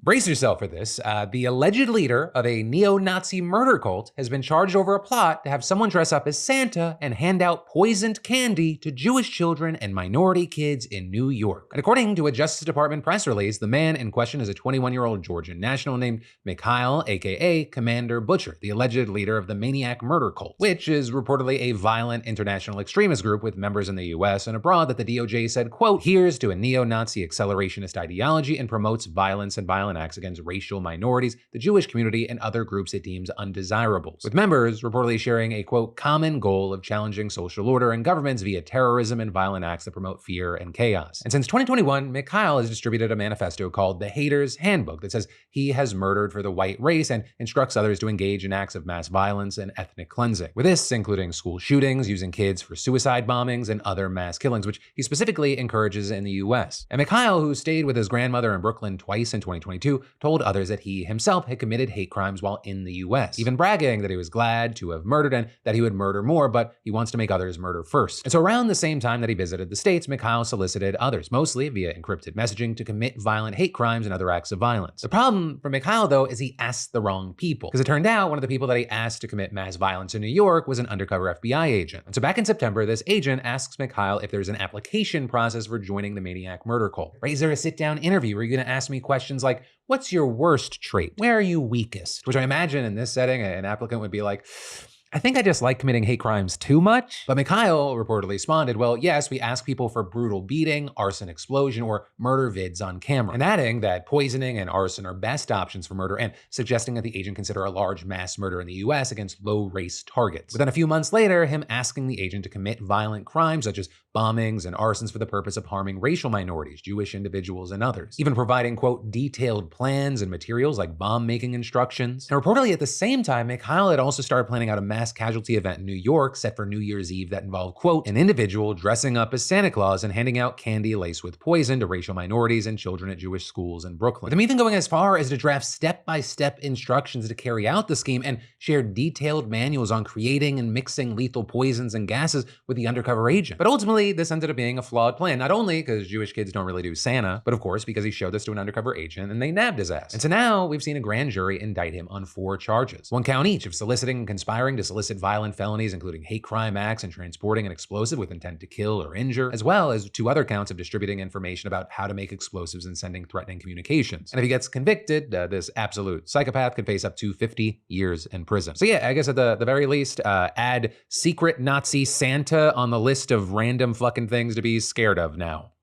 Brace yourself for this. The alleged leader of a neo-Nazi murder cult has been charged over a plot to have someone dress up as Santa and hand out poisoned candy to Jewish children and minority kids in New York. And according to a Justice Department press release, the man in question is a 21-year-old Georgian national named Mikhail, aka Commander Butcher, the alleged leader of the maniac murder cult, which is reportedly a violent international extremist group with members in the US and abroad that the DOJ said, quote, "adheres to a neo-Nazi accelerationist ideology and promotes violence and violent acts against racial minorities, the Jewish community, and other groups it deems undesirables," with members reportedly sharing a, quote, "common goal of challenging social order and governments via terrorism and violent acts that promote fear and chaos." And since 2021, Mikhail has distributed a manifesto called The Hater's Handbook that says he has murdered for the white race and instructs others to engage in acts of mass violence and ethnic cleansing. With this including school shootings, using kids for suicide bombings, and other mass killings, which he specifically encourages in the US. And Mikhail, who stayed with his grandmother in Brooklyn twice in 2022, told others that he himself had committed hate crimes while in the US, even bragging that he was glad to have murdered and that he would murder more, but he wants to make others murder first. And so around the same time that he visited the States, Mikhail solicited others, mostly via encrypted messaging, to commit violent hate crimes and other acts of violence. The problem for Mikhail, though, is he asked the wrong people, because it turned out one of the people that he asked to commit mass violence in New York was an undercover FBI agent. And so back in September, this agent asks Mikhail if there's an application process for joining the maniac murder cult. Right? Is there a sit-down interview where you're gonna ask me questions like, what's your worst trait? Where are you weakest? Which I imagine in this setting, an applicant would be like, I think I just like committing hate crimes too much. But Mikhail reportedly responded, well, yes, we ask people for brutal beating, arson explosion, or murder vids on camera. And adding that poisoning and arson are best options for murder, and suggesting that the agent consider a large mass murder in the US against low-race targets. But then a few months later, him asking the agent to commit violent crimes such as bombings and arsons for the purpose of harming racial minorities, Jewish individuals, and others. Even providing, quote, detailed plans and materials like bomb-making instructions. And reportedly at the same time, Mikhail had also started planning out a mass casualty event in New York set for New Year's Eve that involved, quote, an individual dressing up as Santa Claus and handing out candy laced with poison to racial minorities and children at Jewish schools in Brooklyn. With him even going as far as to draft step-by-step instructions to carry out the scheme and share detailed manuals on creating and mixing lethal poisons and gases with the undercover agent. But ultimately, this ended up being a flawed plan, not only because Jewish kids don't really do Santa, but of course because he showed this to an undercover agent and they nabbed his ass. And so now we've seen a grand jury indict him on 4 charges, 1 count each of soliciting and conspiring to solicit violent felonies, including hate crime acts and transporting an explosive with intent to kill or injure, as well as 2 other counts of distributing information about how to make explosives and sending threatening communications. And if he gets convicted, this absolute psychopath could face up to 50 years in prison. So yeah, I guess at the very least, add secret Nazi Santa on the list of random fucking things to be scared of now.